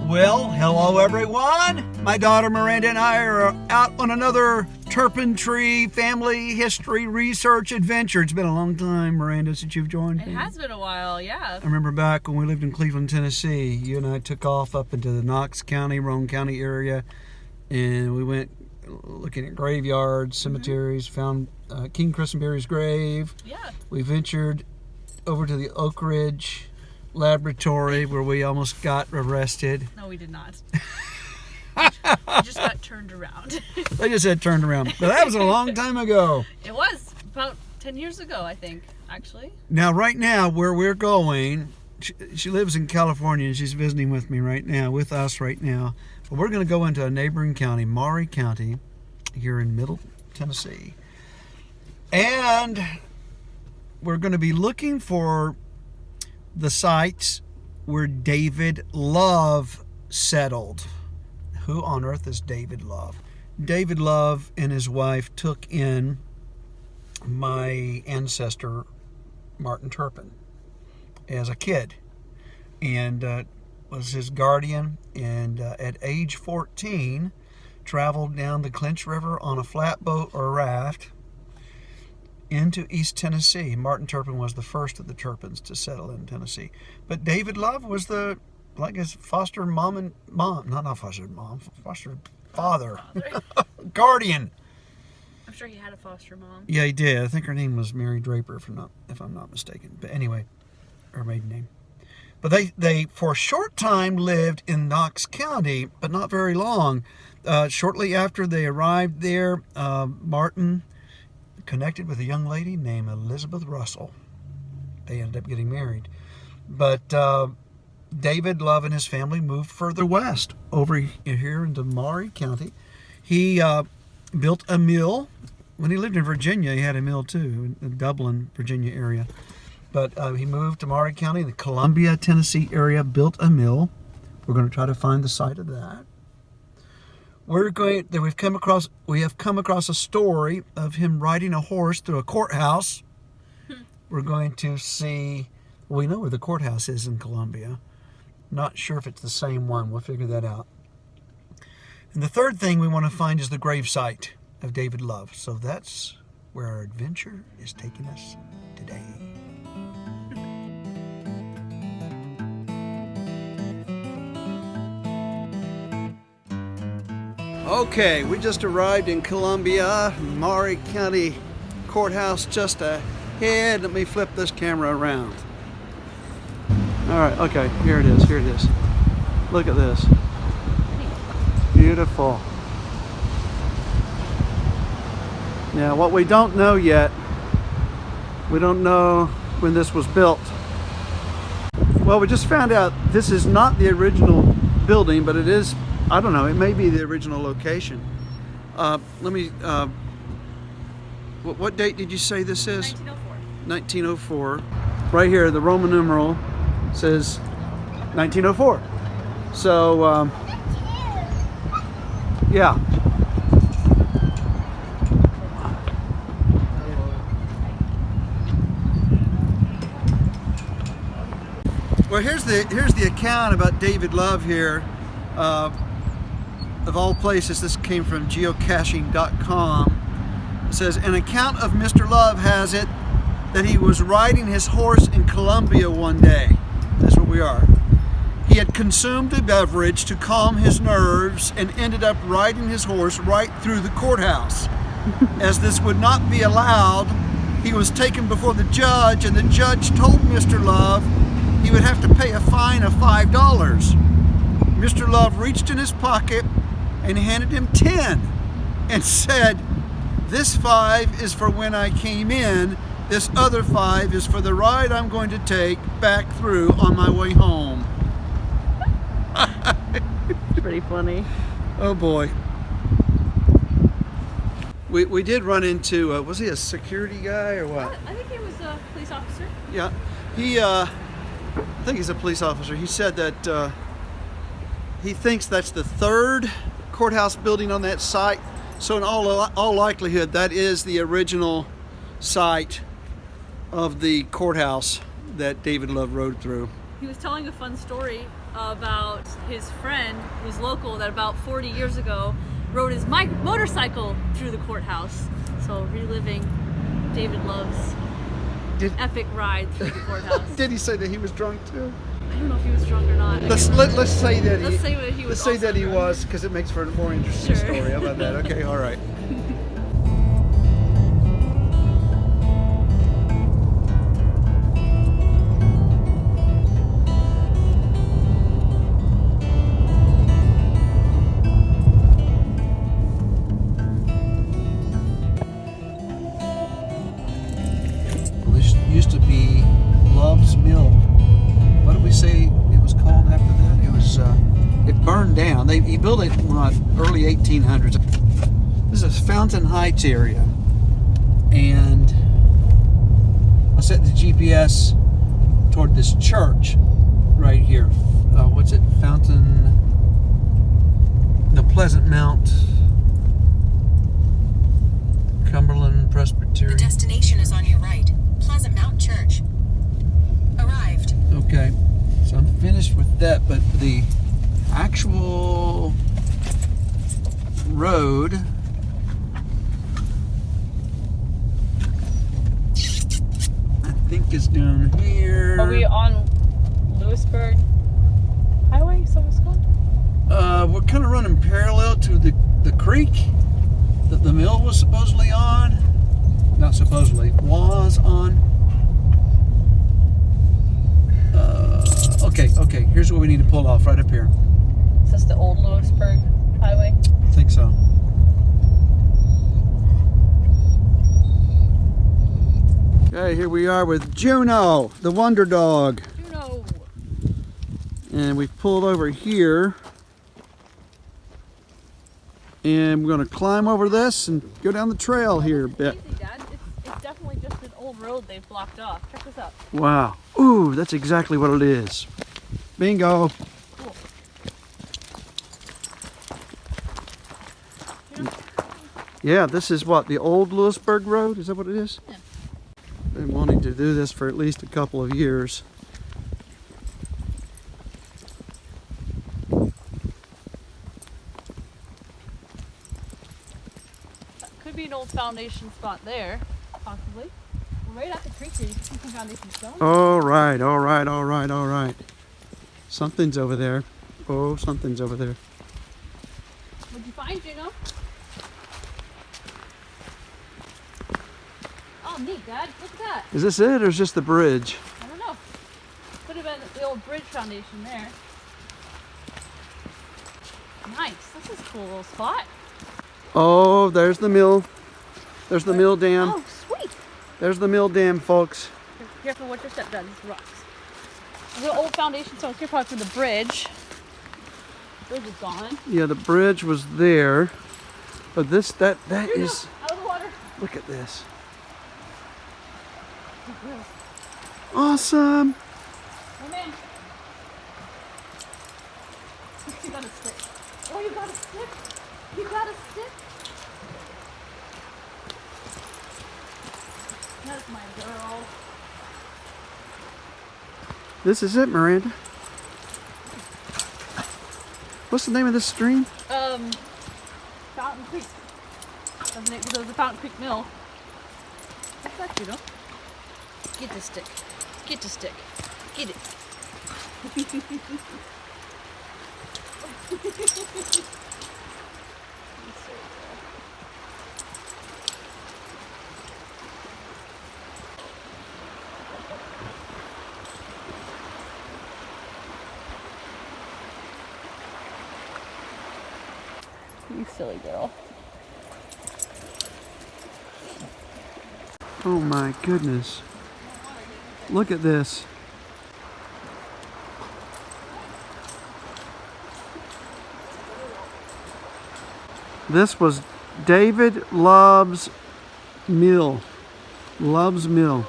Well, hello everyone. My daughter Miranda and I are out on another Turpin Tree family history research adventure. It's been a long time, Miranda, since you've joined me. It has been a while, yeah. I remember back when we lived in Cleveland, Tennessee, you and I took off up into the Knox County, Roane County area, and we went looking at graveyards, cemeteries, found King Christenberry's grave. Yeah. We ventured over to the Oak Ridge Laboratory where we almost got arrested. No, we did not. We just got turned around. They just said turned around. But that was a long time ago. It was about 10 years ago, I think, actually. Now, right now, where we're going, she lives in California and she's visiting with me right now, with us right now. But we're going to go into a neighboring county, Maury County, here in Middle Tennessee. And we're going to be looking for the sites where David Love settled. Who on earth is David Love? David Love and his wife took in my ancestor, Martin Turpin, as a kid, and was his guardian, and at age 14 traveled down the Clinch River on a flatboat or raft into East Tennessee. Martin Turpin was the first of the Turpins to settle in Tennessee. But David Love was his foster father. Guardian. I'm sure he had a foster mom. Yeah, he did. I think her name was Mary Draper, if I'm not mistaken. But anyway, her maiden name. But they for a short time lived in Knox County, but not very long. Shortly after they arrived there, Martin connected with a young lady named Elizabeth Russell. They ended up getting married. But David Love and his family moved further west, over here into Maury County. He built a mill. When he lived in Virginia, he had a mill too, in the Dublin, Virginia area. But he moved to Maury County, the Columbia, Tennessee area, built a mill. We're going to try to find the site of that. We have come across a story of him riding a horse through a courthouse. We're going to see. We know where the courthouse is in Columbia. Not sure if it's the same one. We'll figure that out. And the third thing we want to find is the gravesite of David Love. So that's where our adventure is taking us today. Okay, we just arrived in Columbia, Maury County Courthouse just ahead. Let me flip this camera around. All right, okay, here it is. Look at this. Beautiful. Now, what we don't know yet, we don't know when this was built. Well, we just found out this is not the original building, but it is. I don't know, it may be the original location. What date did you say this is? 1904. 1904. Right here, the Roman numeral says 1904. So, yeah. Well, here's the account about David Love here. Of all places, this came from geocaching.com. It says, an account of Mr. Love has it that he was riding his horse in Columbia one day. That's where we are. He had consumed a beverage to calm his nerves and ended up riding his horse right through the courthouse. As this would not be allowed, he was taken before the judge, and the judge told Mr. Love he would have to pay a fine of $5. Mr. Love reached in his pocket and handed him 10 and said, this 5 is for when I came in, this other 5 is for the ride I'm going to take back through on my way home. It's pretty funny. Oh boy. We did run into, was he a security guy or what? I think he was a police officer. Yeah, I think he's a police officer. He said that he thinks that's the third courthouse building on that site. So in all likelihood, that is the original site of the courthouse that David Love rode through. He was telling a fun story about his friend who's local that about 40 years ago rode his motorcycle through the courthouse. So reliving David Love's epic ride through the courthouse. Did he say that he was drunk too? I don't know if he was drunk or not. Let's say that Let's say that he was. Let's say that he drunk. was, because it makes for a more interesting Sure. story. How about that? Okay, all right. Well, this used to be Love's Mill. What did we say it was called after that? It was, it burned down. He built it in the early 1800s. This is Fountain Heights area. And I set the GPS toward this church right here. What's it? The Pleasant Mount Cumberland Presbytery. The destination is on your right. Pleasant Mount Church. Arrived. Okay, so I'm finished with that, but the actual road I think is down here. Are we on Lewisburg Highway? So it's called? We're kind of running parallel to the creek that the mill was supposedly on. Not supposedly, was on. Okay, here's where we need to pull off, right up here. Is this the old Lewisburg Highway? I think so. Okay, here we are with Juno, the wonder dog. Juno. And we've pulled over here. And we're going to climb over this and go down the trail here a bit. Easy, Dad. It's definitely just an old road they've blocked off. Check this out. Wow. Ooh, that's exactly what it is. Bingo. Cool. Yeah, this is what, the old Lewisburg Road? Is that what it is? Yeah. Been wanting to do this for at least a couple of years. That could be an old foundation spot there, possibly. We're right at the creek here. You can see some foundation stone. All right, all right, all right, all right. Something's over there. Oh, something's over there. What'd you find, Juno? Oh, neat, Dad. Look at that. Is this it, or is this the bridge? I don't know. Could have been the old bridge foundation there. Nice. This is a cool little spot. Oh, there's the mill. There's the mill dam. Oh, sweet. There's the mill dam, folks. Careful what your step does. It's rocks. The old foundation stones here probably for the bridge. The bridge is gone. Yeah, the bridge was there. But that Here you is, go. Out of the water. look at this. Awesome. Oh man. You got a stick. Oh, you got a stick? You got a stick? That's my girl. This is it, Miranda. What's the name of this stream? Fountain Creek. Doesn't it? Because it was a Fountain Creek mill. What's that, you know? Get the stick. Get the stick. Get it. You silly girl. Oh my goodness. Look at this. This was David Love's Mill. Love's Mill.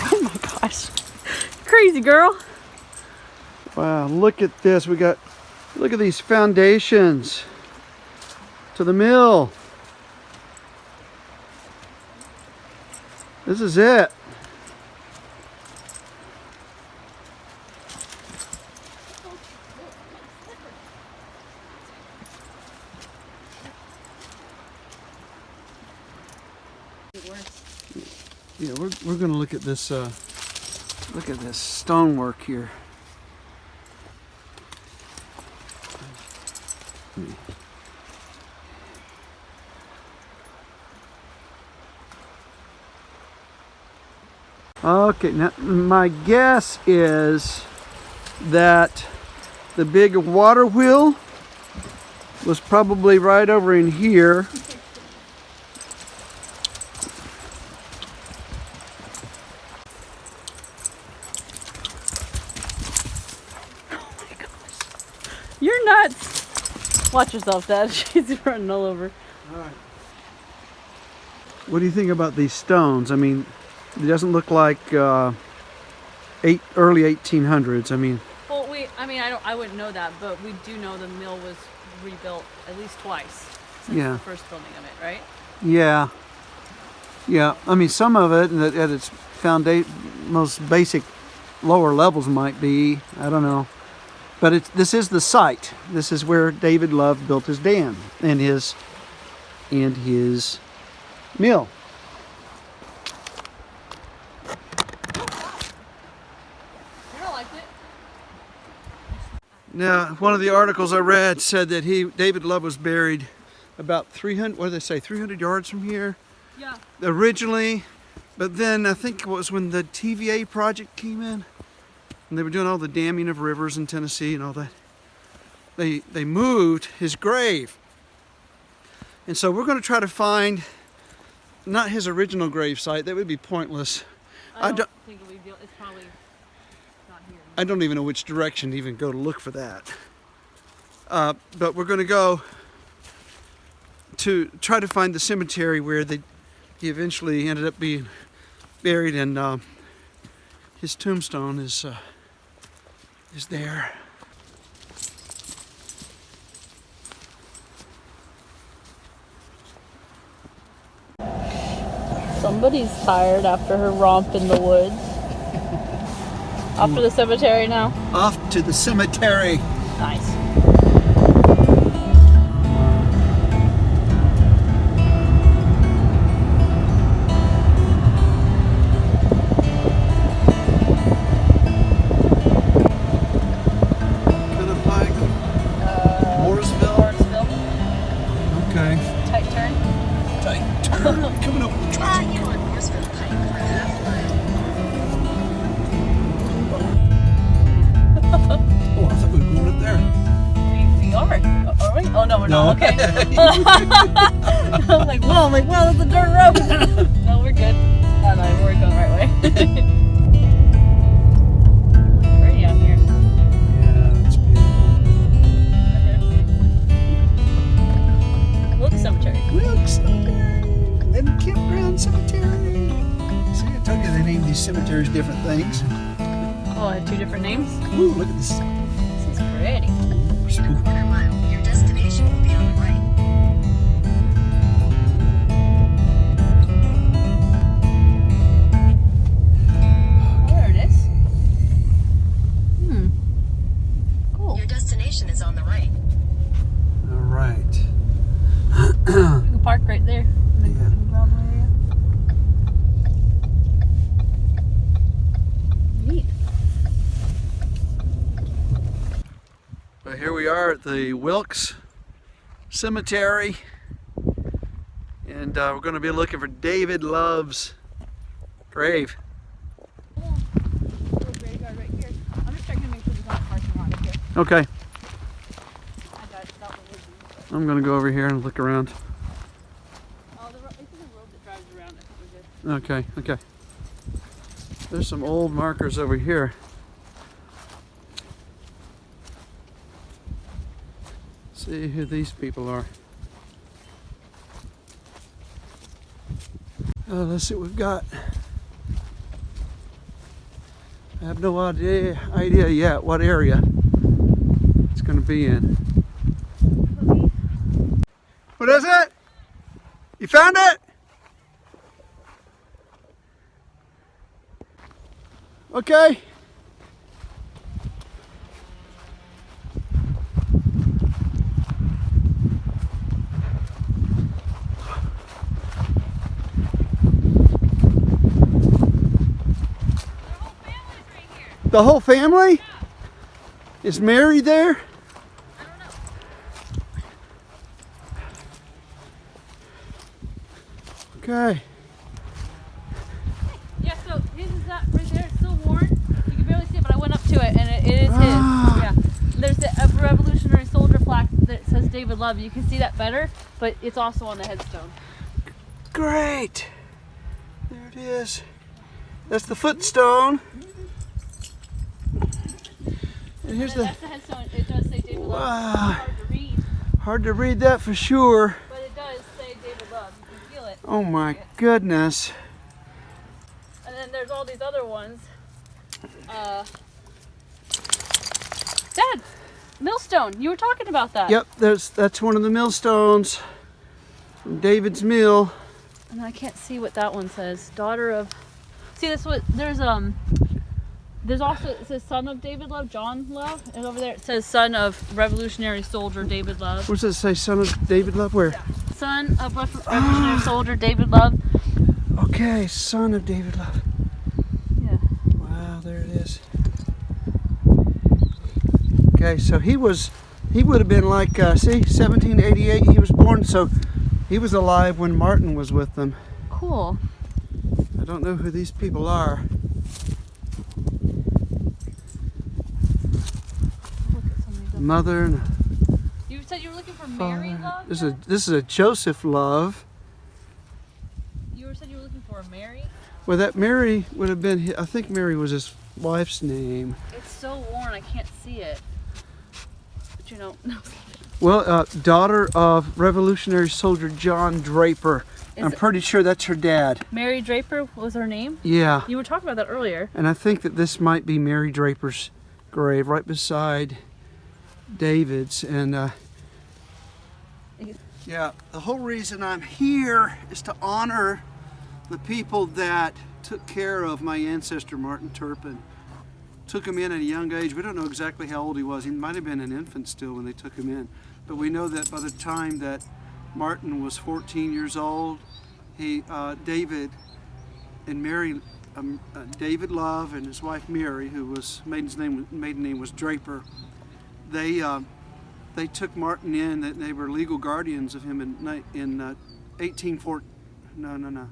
Oh my gosh. Crazy girl. Wow, look at this. Look at these foundations to the mill. This is it. Yeah, we're gonna look at this stonework here. Okay, now my guess is that the big water wheel was probably right over in here. You're nuts. Watch yourself, Dad. She's running all over. All right. What do you think about these stones? I mean, it doesn't look like early 1800s. I mean. Well, I wouldn't know that, but we do know the mill was rebuilt at least twice since the first building of it, right? Yeah. Yeah. I mean, some of it at its most basic lower levels might be. I don't know. But this is the site. This is where David Love built his dam and his mill. You don't like it? Now, one of the articles I read said that David Love was buried about 300. What did they say? 300 yards from here. Yeah. Originally, but then I think it was when the TVA project came in. And they were doing all the damming of rivers in Tennessee and all that. They moved his grave. And so we're going to try to find not his original grave site. That would be pointless. I don't think it would be. It's probably not here. I don't even know which direction to even go to look for that. But we're going to go to try to find the cemetery where he eventually ended up being buried, and his tombstone is there. Somebody's tired after her romp in the woods. Off to the cemetery now? Off to the cemetery. Nice. Okay. I'm like, wow, that's a dirt road. No, we're good. Oh, no, we're going the right way. Pretty out here. Yeah, it's beautiful. Wilks Cemetery. Wilks Cemetery. And Campground Cemetery. See, I told you they named these cemeteries different things. Oh, I had two different names? Ooh, look at this. This is pretty. In a quarter mile, your destination will be on the right. Oh, there it is. Cool. Your destination is on the right. All right. You can park right there in the gravel area. Neat. Well, here we are at the Wilks Cemetery, and we're going to be looking for David Love's grave. Little graveyard right here. I'm just checking to make sure there's not a parking lot up here. Okay, That one would be. I'm going to go over here and look around. Oh, it's the road that drives around. I think we're good. Okay. There's some old markers over here. See who these people are. Let's see what we've got. I have no idea yet what area it's going to be in. What is it? You found it? Okay. The whole family? Yeah. Is Mary there? I don't know. Okay. Yeah, so his is that right there. It's still worn. You can barely see it, but I went up to it, and it is his. Yeah. There's a Revolutionary Soldier plaque that says David Love. You can see that better, but it's also on the headstone. Great. There it is. That's the footstone. And here's That's the headstone. It does say David Love. Wow. It's hard to read, Hard to read that for sure. but it does say David Love. You can feel it. Oh my goodness. And then there's all these other ones. Dad, millstone. You were talking about that. Yep, that's one of the millstones from David's mill. And I can't see what that one says. Daughter of. See, this what there's also it says son of David Love, John Love, and over there it says son of Revolutionary Soldier David Love. Where does it say son of David Love? Where? Son of Revolutionary Soldier David Love. Okay, son of David Love. Yeah. Wow, there it is. Okay, so he would have been like, see, 1788 he was born, so he was alive when Martin was with them. Cool. I don't know who these people are. Look at some of these. Mother and You said you were looking for Mary father. Love? This is a Joseph Love. Said you were looking for a Mary? Well, that Mary would have been, I think Mary was his wife's name. It's so worn I can't see it. But you know, no. Well, daughter of Revolutionary Soldier John Draper. Is I'm it- pretty sure that's her dad. Mary Draper was her name? Yeah. You were talking about that earlier. And I think that this might be Mary Draper's grave right beside David's. And yeah, the whole reason I'm here is to honor the people that took care of my ancestor Martin Turpin. Took him in at a young age. We don't know exactly how old he was. He might have been an infant still when they took him in. But we know that by the time that Martin was 14 years old, David and Mary, David Love and his wife Mary, who was maiden name was Draper, they took Martin in. They were legal guardians of him in 1840. No.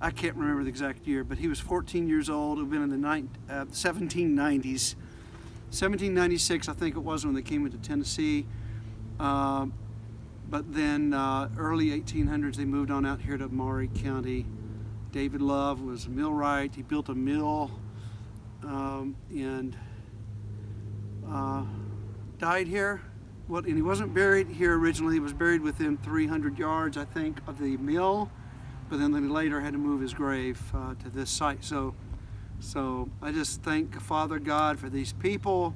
I can't remember the exact year, but he was 14 years old. It would have been in the 1790s. 1796, I think it was, when they came into Tennessee. But then early 1800s, they moved on out here to Maury County. David Love was a millwright. He built a mill and died here. And he wasn't buried here originally. He was buried within 300 yards, I think, of the mill. But then they later had to move his grave to this site. So I just thank Father God for these people,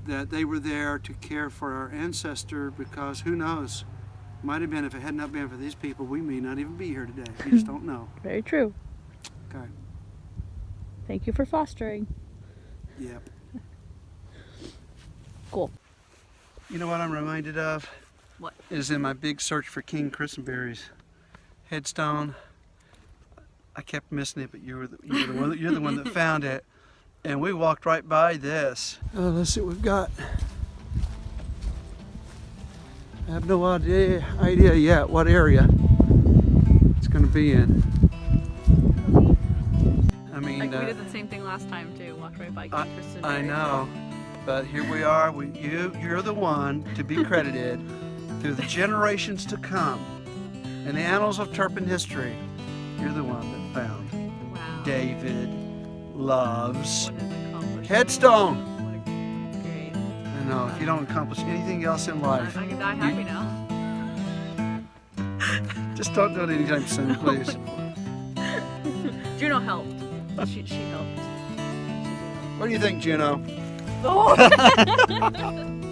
that they were there to care for our ancestor, because who knows, might have been, if it had not been for these people, we may not even be here today. We just don't know. Very true. Okay. Thank you for fostering. Yep. Cool. You know what I'm reminded of? What? Is in my big search for King Christenberry's headstone. I kept missing it, but you're the one that found it. And we walked right by this. Let's see what we've got. I have no idea yet what area it's going to be in. I mean, Like we did the same thing last time too. Walked right by King Christenberry. I know, but here we are. You're the one to be credited through the generations to come in the annals of Turpin history. You're the one that found Wow. David Love's What an accomplishment. headstone. What a great. I know, if you don't accomplish anything else in life, I can die happy now. just don't do it anytime soon, please. Juno helped. She helped. She did. What do you think, Juno? Oh.